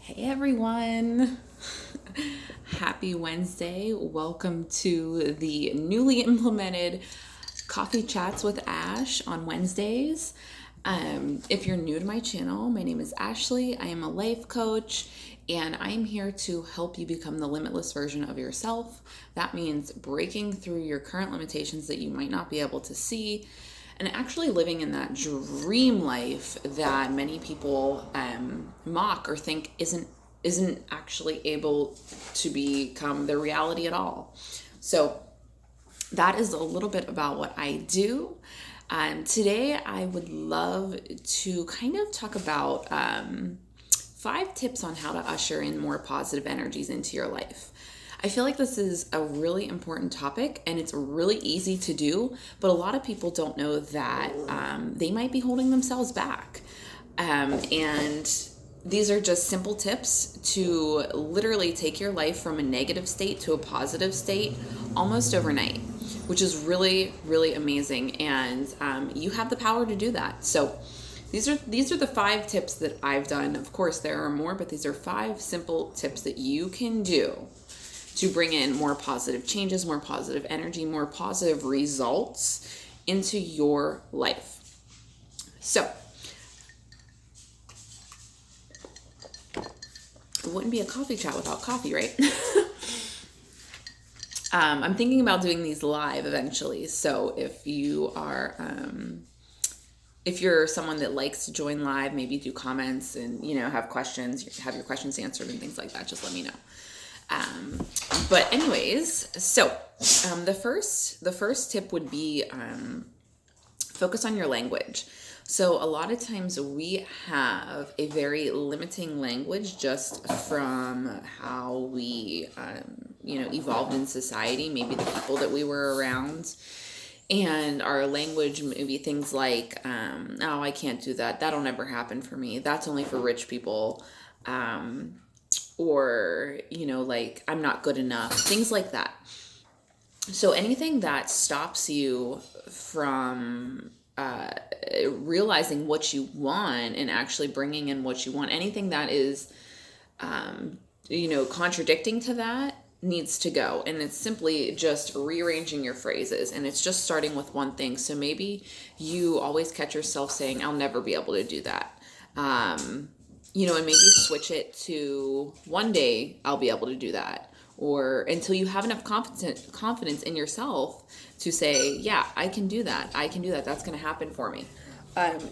Hey everyone! Happy Wednesday. Welcome to the newly implemented Coffee Chats with Ash on Wednesdays. If you're new to my channel, my name is Ashley. I am a life coach and I'm here to help you become the limitless version of yourself. That means breaking through your current limitations that you might not be able to see and actually living in that dream life that many people mock or think isn't actually able to become their reality at all. So that is a little bit about what I do. Today I would love to kind of talk about 5 tips on how to usher in more positive energies into your life. I feel like this is a really important topic and it's really easy to do, but a lot of people don't know that they might be holding themselves back. And these are just simple tips to literally take your life from a negative state to a positive state almost overnight, which is really, really amazing. And you have the power to do that. So these are the 5 tips that I've done. Of course, there are more, but these are 5 simple tips that you can do to bring in more positive changes, more positive energy, more positive results into your life. So, it wouldn't be a coffee chat without coffee, right? I'm thinking about doing these live eventually. So if you are, if you're someone that likes to join live, maybe do comments and, have questions, have your questions answered and things like that, just let me know. But anyways, so the first tip would be focus on your language. So a lot of times we have a very limiting language just from how we, evolved in society, maybe the people that we were around. And our language, maybe things like, oh, I can't do that. That'll never happen for me. That's only for rich people. Or, like, I'm not good enough, things like that. So anything that stops you from realizing what you want and actually bringing in what you want, anything that is, contradicting to that needs to go. And it's simply just rearranging your phrases. And it's just starting with one thing. So maybe you always catch yourself saying, I'll never be able to do that. And maybe switch it to one day I'll be able to do that. Or until you have enough confidence in yourself to say, yeah, I can do that. I can do that. That's going to happen for me.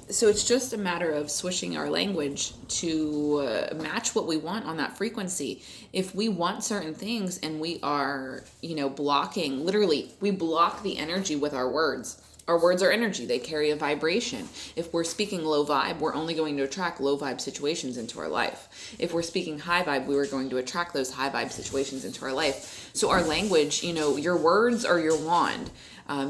So it's just a matter of switching our language to match what we want on that frequency. If we want certain things and we are, blocking, literally, we block the energy with our words. Our words are energy. They carry a vibration. If we're speaking low vibe, we're only going to attract low vibe situations into our life. If we're speaking high vibe, we are going to attract those high vibe situations into our life. So our language, your words are your wand.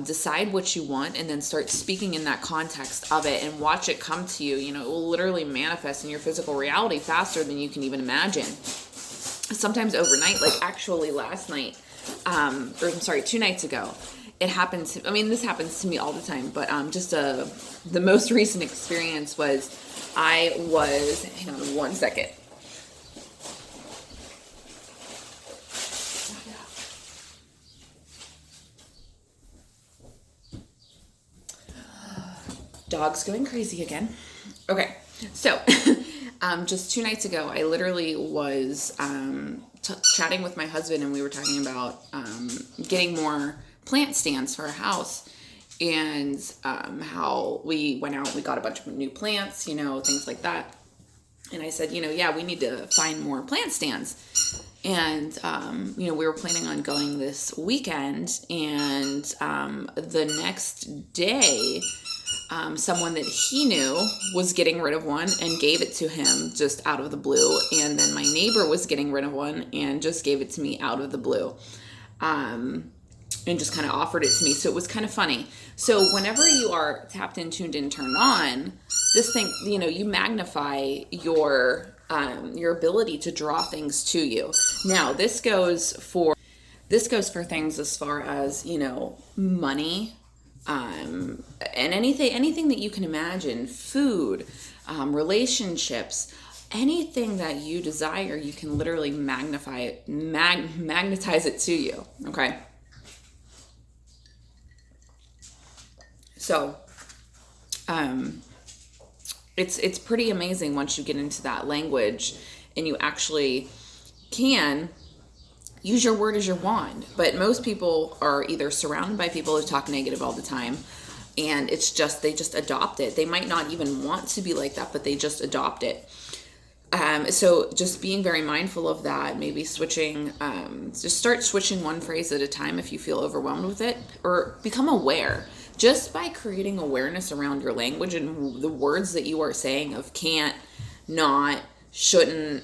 Decide what you want and then start speaking in that context of it and watch it come to you. It will literally manifest in your physical reality faster than you can even imagine. Sometimes overnight, like actually last night, 2 nights ago, it happened to, this happens to me all the time, but the most recent experience was hang on one second. Dog's going crazy again. Okay, so just 2 nights ago, I literally was chatting with my husband and we were talking about getting more plant stands for our house and how we went out, we got a bunch of new plants, things like that. And I said, yeah, we need to find more plant stands. And, we were planning on going this weekend and the next day, someone that he knew was getting rid of one and gave it to him just out of the blue. And then my neighbor was getting rid of one and just gave it to me out of the blue. And just kind of offered it to me. So it was kind of funny. So whenever you are tapped in, tuned in, turned on, this thing, you magnify your ability to draw things to you. Now, this goes for things as far as, money, and anything that you can imagine, food, relationships, anything that you desire, you can literally magnetize it to you. Okay. So, it's pretty amazing once you get into that language and you actually can use your word as your wand. But most people are either surrounded by people who talk negative all the time, and it's just, they just adopt it. They might not even want to be like that, but they just adopt it. So just being very mindful of that, maybe switching, just start switching one phrase at a time if you feel overwhelmed with it, or become aware. Just by creating awareness around your language and the words that you are saying of can't, not, shouldn't,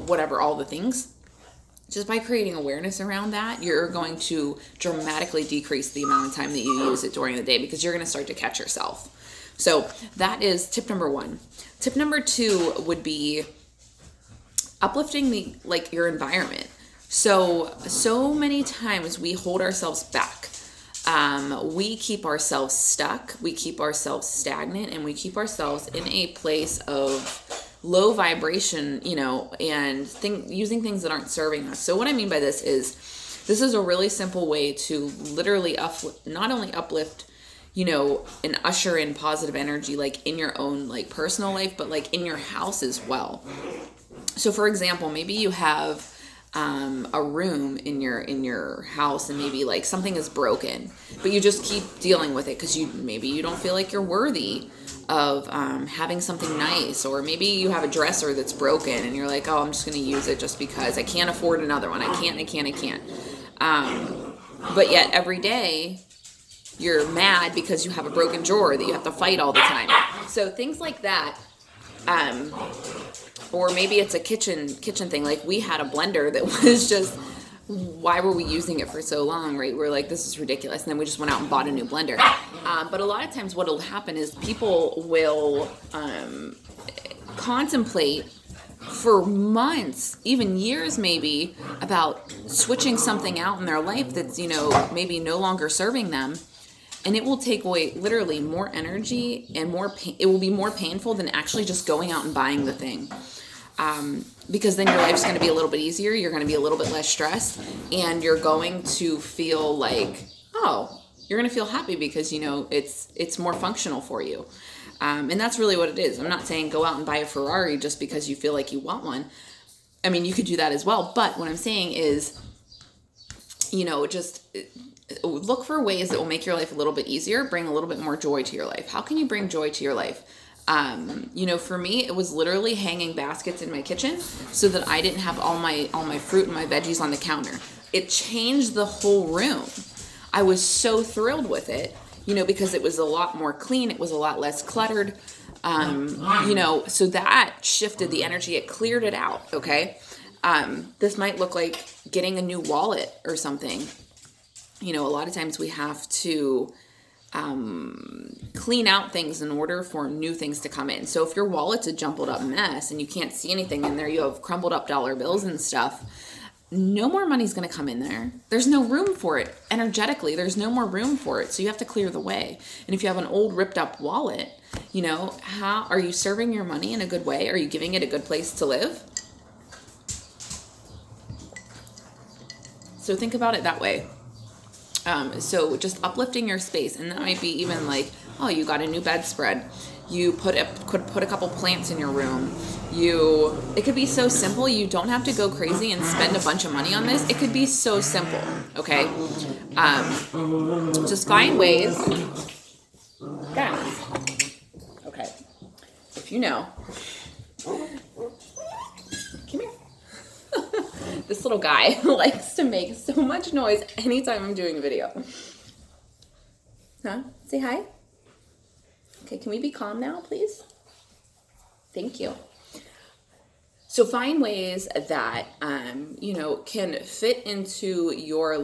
whatever, all the things. Just by creating awareness around that, you're going to dramatically decrease the amount of time that you use it during the day, because you're going to start to catch yourself. So that is tip number 1. Tip number 2 would be uplifting your environment. So many times we hold ourselves back. We keep ourselves stuck, we keep ourselves stagnant, and we keep ourselves in a place of low vibration, and using things that aren't serving us. So what I mean by this is a really simple way to literally not only uplift, and usher in positive energy, in your own, personal life, but in your house as well. So for example, maybe you have a room in your house, and maybe something is broken, but you just keep dealing with it because maybe you don't feel like you're worthy of having something nice, or maybe you have a dresser that's broken and you're like, oh, I'm just going to use it just because I can't afford another one. I can't. But yet every day you're mad because you have a broken drawer that you have to fight all the time. So things like that. Or maybe it's a kitchen thing. We had a blender that was just, why were we using it for so long, right? We're like, this is ridiculous. And then we just went out and bought a new blender. But a lot of times what will happen is people will contemplate for months, even years maybe, about switching something out in their life that's, maybe no longer serving them. And it will take away literally more energy and it will be more painful than actually just going out and buying the thing. Because then your life's going to be a little bit easier, you're going to be a little bit less stressed, and you're going to feel you're going to feel happy because, it's more functional for you. And that's really what it is. I'm not saying go out and buy a Ferrari just because you feel like you want one. I mean, you could do that as well. But what I'm saying is, just look for ways that will make your life a little bit easier, bring a little bit more joy to your life. How can you bring joy to your life? For me, it was literally hanging baskets in my kitchen so that I didn't have all my fruit and my veggies on the counter. It changed the whole room. I was so thrilled with it, because it was a lot more clean. It was a lot less cluttered. So that shifted the energy. It cleared it out. Okay. This might look like getting a new wallet or something. A lot of times we have to clean out things in order for new things to come in. So if your wallet's a jumbled up mess and you can't see anything in there, you have crumbled up dollar bills and stuff, no more money's going to come in there. There's no room for it. Energetically, there's no more room for it. So you have to clear the way. And if you have an old ripped up wallet, how are you serving your money in a good way? Are you giving it a good place to live? So think about it that way. So just uplifting your space, and that might be even you got a new bedspread. You put a couple plants in your room. It could be so simple. You don't have to go crazy and spend a bunch of money on this. It could be so simple. Okay. Just find ways. Guys. Okay. If you know. Come here. This little guy likes to make so much noise anytime I'm doing a video. Huh? Say hi. Okay, can we be calm now, please? Thank you. So find ways that can fit into your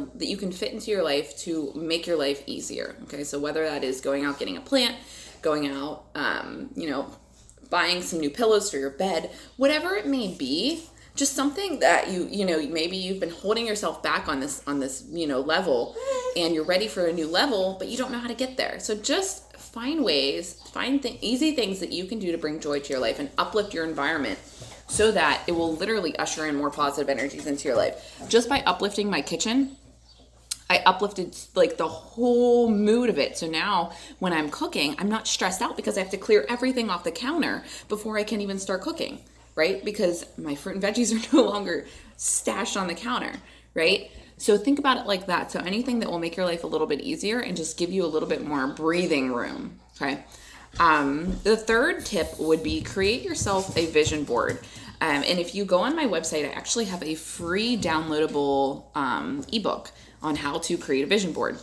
life to make your life easier. Okay, so whether that is going out getting a plant, going out, buying some new pillows for your bed, whatever it may be. Just something that maybe you've been holding yourself back on this level, and you're ready for a new level, but you don't know how to get there. So just find ways, easy things that you can do to bring joy to your life and uplift your environment so that it will literally usher in more positive energies into your life. Just by uplifting my kitchen, I uplifted like the whole mood of it. So now when I'm cooking, I'm not stressed out because I have to clear everything off the counter before I can even start cooking, right? Because my fruit and veggies are no longer stashed on the counter, right? So think about it like that. So anything that will make your life a little bit easier and just give you a little bit more breathing room, okay? The third tip would be create yourself a vision board. And if you go on my website, I actually have a free downloadable ebook on how to create a vision board.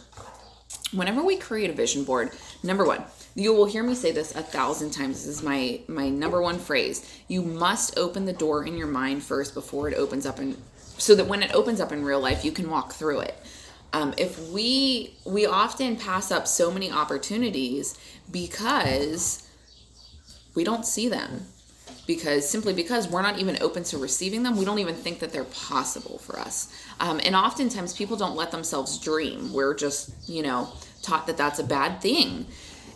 Whenever we create a vision board, number one, you will hear me say this 1,000 times. This is my number one phrase. You must open the door in your mind first before it opens up, so that when it opens up in real life, you can walk through it. If we often pass up so many opportunities because we don't see them, simply because we're not even open to receiving them. We don't even think that they're possible for us. And oftentimes people don't let themselves dream. We're just, taught that that's a bad thing.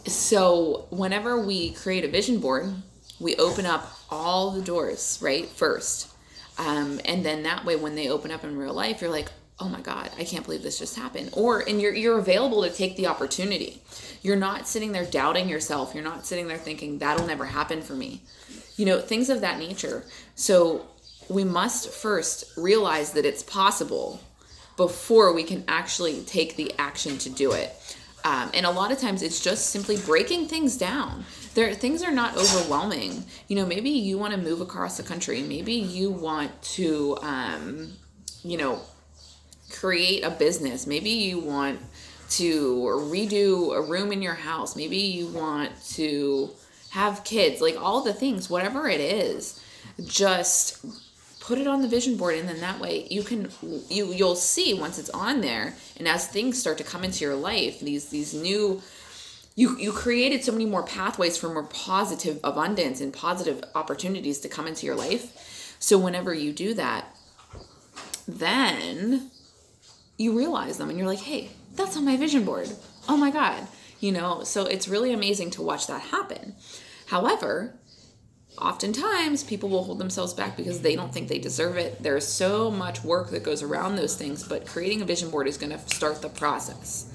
So whenever we create a vision board, we open up all the doors, right? First. And then that way, when they open up in real life, you're like, oh my God, I can't believe this just happened. And you're available to take the opportunity. You're not sitting there doubting yourself. You're not sitting there thinking that'll never happen for me. Things of that nature. So we must first realize that it's possible before we can actually take the action to do it. And a lot of times it's just simply breaking things down. Things are not overwhelming. Maybe you want to move across the country. Maybe you want to, create a business. Maybe you want to redo a room in your house. Maybe you want to have kids, like all the things, whatever it is, just put it on the vision board. And then that way you'll see once it's on there. And as things start to come into your life, these new, you created so many more pathways for more positive abundance and positive opportunities to come into your life. So whenever you do that, then you realize them and you're like, hey, that's on my vision board. Oh my God. So it's really amazing to watch that happen. However, oftentimes people will hold themselves back because they don't think they deserve it. There's so much work that goes around those things, but creating a vision board is going to start the process.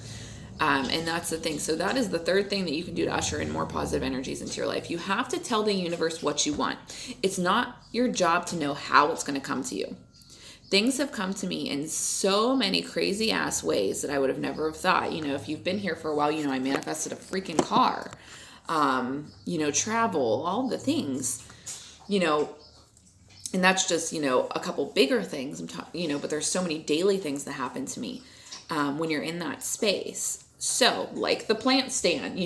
And that's the thing. So that is the third thing that you can do to usher in more positive energies into your life. You have to tell the universe what you want. It's not your job to know how it's going to come to you. Things have come to me in so many crazy ass ways that I would have never have thought. If you've been here for a while, I manifested a freaking car, travel, all the things, and that's just, a couple bigger things but there's so many daily things that happen to me, when you're in that space. So like the plant stand,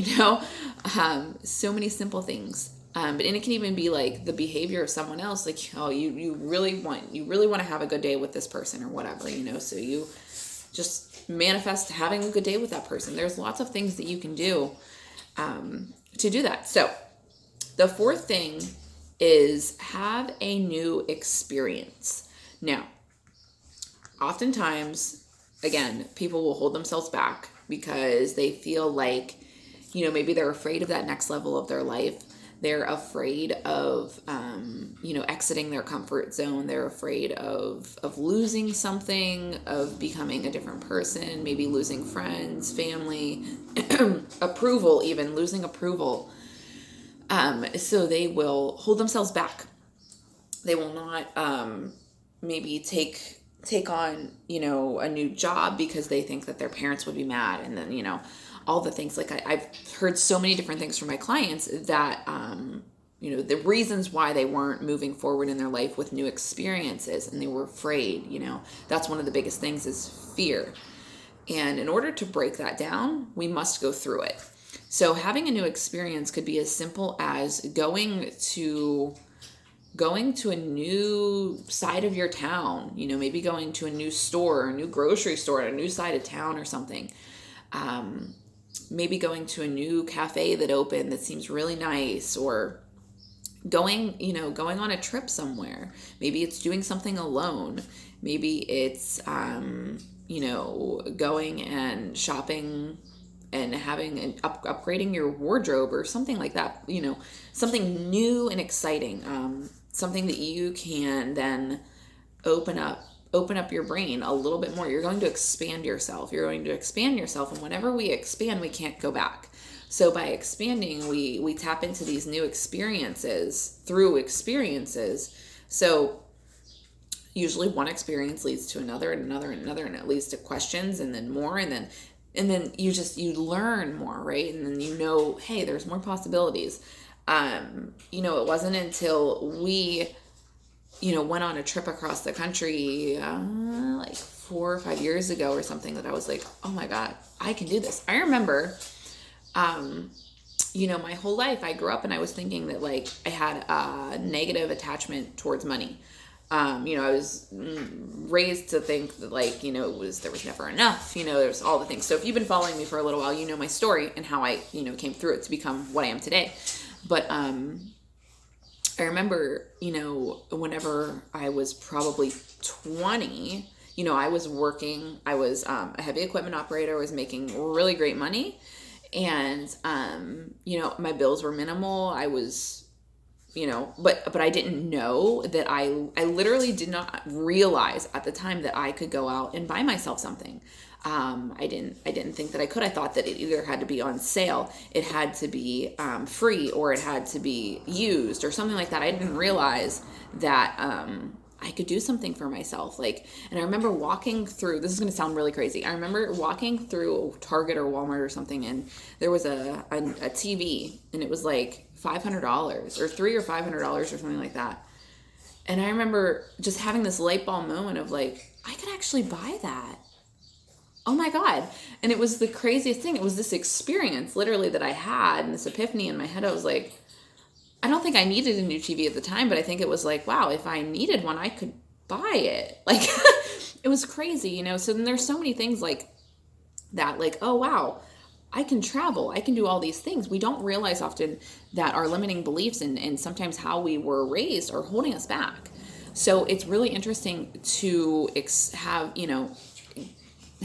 so many simple things. And it can even be like the behavior of someone else, like, oh, you really want to have a good day with this person or whatever, so you just manifest having a good day with that person. There's lots of things that you can do to do that. So the fourth thing is have a new experience. Now, oftentimes, again, people will hold themselves back because they feel like, maybe they're afraid of that next level of their life. They're afraid of, exiting their comfort zone. They're afraid of losing something, of becoming a different person, maybe losing friends, family, approval, even losing approval. So they will hold themselves back. They will not maybe take on, a new job because they think that their parents would be mad. And then, all the things, like I've heard so many different things from my clients that, the reasons why they weren't moving forward in their life with new experiences, and they were afraid, that's one of the biggest things is fear. And in order to break that down, we must go through it. So having a new experience could be as simple as going to a new side of your town, maybe going to a new store, a new grocery store, a new side of town or something. Maybe going to a new cafe that opened that seems really nice, or going on a trip somewhere. Maybe it's doing something alone. Maybe it's, going and shopping and having upgrading your wardrobe or something like that, something new and exciting. something that you can then open up your brain a little bit more. You're going to expand yourself. And whenever we expand, we can't go back. So by expanding, we tap into these new experiences through experiences. So usually one experience leads to another and another and another, and it leads to questions and then more, and then you learn more, right? And then hey, there's more possibilities. It wasn't until we went on a trip across the country like 4 or 5 years ago or something that I was like, oh my God, I can do this. I remember, my whole life I grew up and I was thinking that like I had a negative attachment towards money. I was raised to think that like, there was never enough, there's all the things. So if you've been following me for a little while, you know my story and how I, came through it to become what I am today. But, I remember, whenever I was probably 20, I was working, I was a heavy equipment operator, I was making really great money. And, my bills were minimal. I was, but I didn't know that I literally did not realize at the time that I could go out and buy myself something. I didn't think that I could. I thought that it either had to be on sale, it had to be free, or it had to be used or something like that. I didn't realize that I could do something for myself. And I remember walking through, this is going to sound really crazy. I remember walking through Target or Walmart or something, and there was a TV, and it was like $500 or $300 or $500 or something like that. And I remember just having this light bulb moment of like, I could actually buy that. Oh my God. And it was the craziest thing. It was this experience literally that I had, and this epiphany in my head. I was like, I don't think I needed a new TV at the time, but I think it was like, wow, if I needed one, I could buy it. Like, it was crazy, So then there's so many things like that, like, oh wow, I can travel, I can do all these things. We don't realize often that our limiting beliefs and sometimes how we were raised are holding us back. So it's really interesting to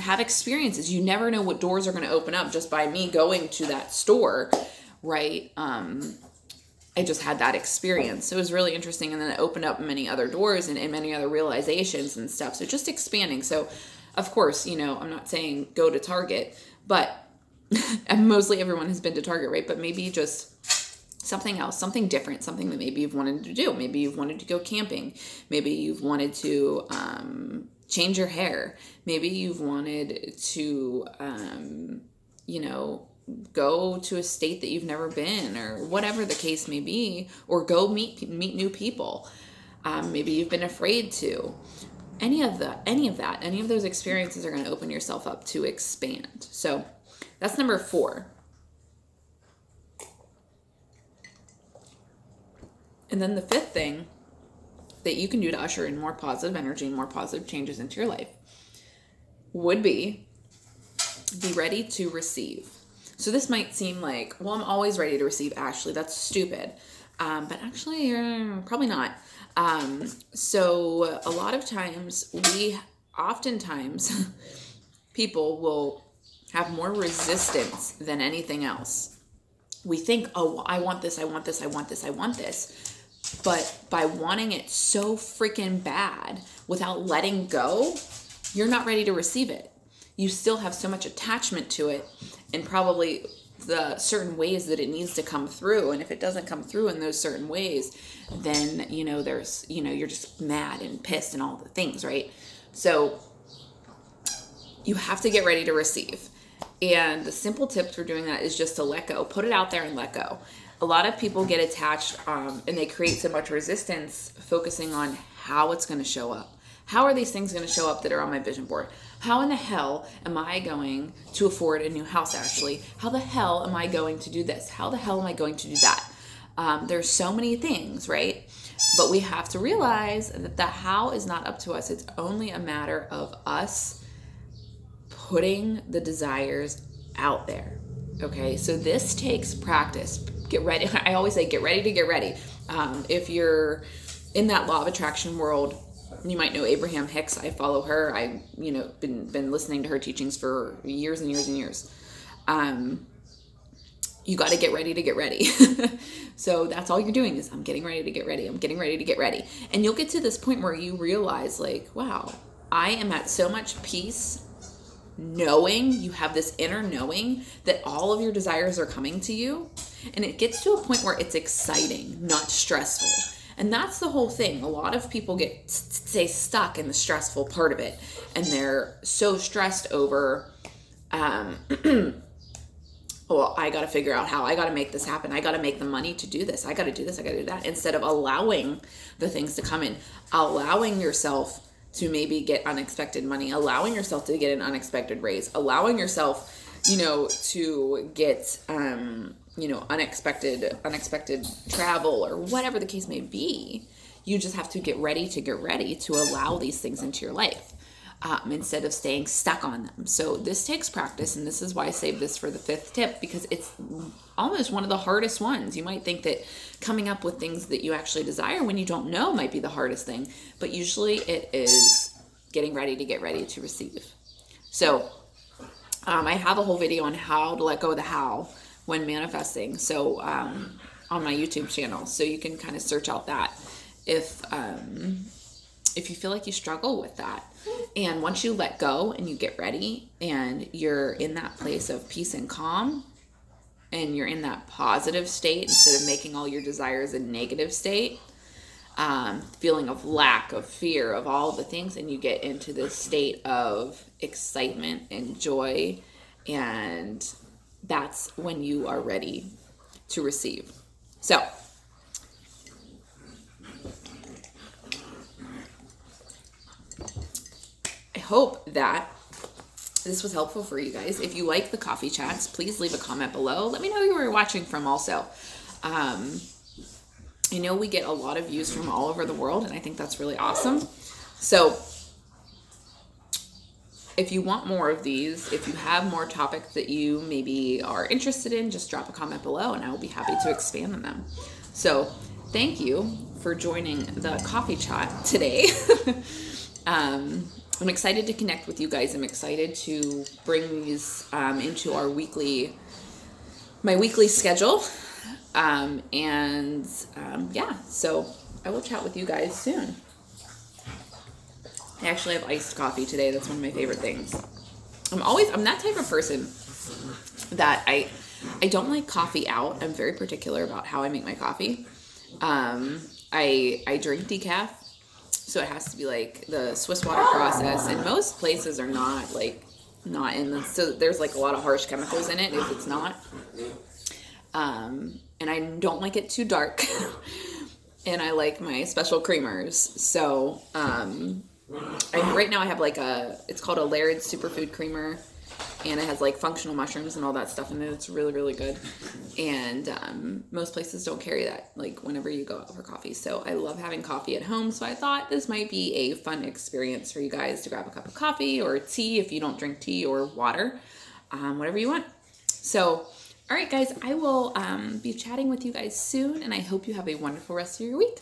have experiences. You never know what doors are going to open up just by me going to that store, right? I just had that experience. So it was really interesting. And then it opened up many other doors and many other realizations and stuff. So just expanding. So of course, I'm not saying go to Target, but and mostly everyone has been to Target, right? But maybe just something else, something different, something that maybe you've wanted to do. Maybe you've wanted to go camping. Maybe you've wanted to change your hair. Maybe you've wanted to, go to a state that you've never been, or whatever the case may be, or go meet new people. Maybe you've been afraid to. Any of those experiences are going to open yourself up to expand. So that's number 4. And then the 5th thing that you can do to usher in more positive energy and more positive changes into your life would be ready to receive. So this might seem like, well, I'm always ready to receive, Ashley. That's stupid. But actually, probably not. So a lot of times, oftentimes, people will have more resistance than anything else. We think, oh, well, I want this, I want this, I want this, I want this. But by wanting it so freaking bad without letting go, you're not ready to receive it. You still have so much attachment to it, and probably the certain ways that it needs to come through. And if it doesn't come through in those certain ways, then, there's, you're just mad and pissed and all the things, right? So you have to get ready to receive. And the simple tip for doing that is just to let go. Put it out there and let go. A lot of people get attached and they create so much resistance focusing on how it's going to show up. How are these things going to show up that are on my vision board? How in the hell am I going to afford a new house, Ashley? How the hell am I going to do this? How the hell am I going to do that? There's so many things, right? But we have to realize that the how is not up to us. It's only a matter of us putting the desires out there. Okay, so this takes practice. Get ready. I always say, get ready to get ready. If you're in that law of attraction world, you might know Abraham Hicks. I follow her. I, been listening to her teachings for years and years and years. you got to get ready to get ready. So that's all you're doing is I'm getting ready to get ready. I'm getting ready to get ready. And you'll get to this point where you realize like, wow, I am at so much peace knowing, you have this inner knowing that all of your desires are coming to you. And it gets to a point where it's exciting, not stressful. And that's the whole thing. A lot of people stay stuck in the stressful part of it. And they're so stressed over, well, I got to figure out how, I got to make this happen. I got to make the money to do this. I got to do this. I got to do that. Instead of allowing the things to come in, allowing yourself to maybe get unexpected money, allowing yourself to get an unexpected raise, allowing yourself, to get, unexpected travel or whatever the case may be. You just have to get ready to allow these things into your life. Instead of staying stuck on them. So this takes practice, and this is why I saved this for the 5th tip, because it's almost one of the hardest ones. You might think that coming up with things that you actually desire when you don't know might be the hardest thing, but usually it is getting ready to receive. So I have a whole video on how to let go of the how when manifesting, so on my YouTube channel, so you can kind of search out that if you feel like you struggle with that. And once you let go and you get ready and you're in that place of peace and calm, and you're in that positive state instead of making all your desires a negative state, feeling of lack, of fear, of all the things, and you get into this state of excitement and joy, and that's when you are ready to receive. So hope that this was helpful for you guys. If you like the coffee chats, please leave a comment below. Let me know who you were watching from also. I know we get a lot of views from all over the world, and I think that's really awesome. So if you want more of these, if you have more topics that you maybe are interested in, just drop a comment below and I will be happy to expand on them. So thank you for joining the coffee chat today. I'm excited to connect with you guys. I'm excited to bring these into our my weekly schedule. So I will chat with you guys soon. I actually have iced coffee today. That's one of my favorite things. I'm that type of person that I don't like coffee out. I'm very particular about how I make my coffee. I drink decaf. So it has to be like the Swiss water process, and most places are not in the, so there's like a lot of harsh chemicals in it if it's not. And I don't like it too dark. And I like my special creamers. So, right now I have it's called a Laird superfood creamer, and it has like functional mushrooms and all that stuff in it. It's really, really good. And most places don't carry that, like whenever you go out for coffee. So I love having coffee at home. So I thought this might be a fun experience for you guys to grab a cup of coffee or tea if you don't drink tea, or water, whatever you want. So, all right, guys, I will be chatting with you guys soon, and I hope you have a wonderful rest of your week.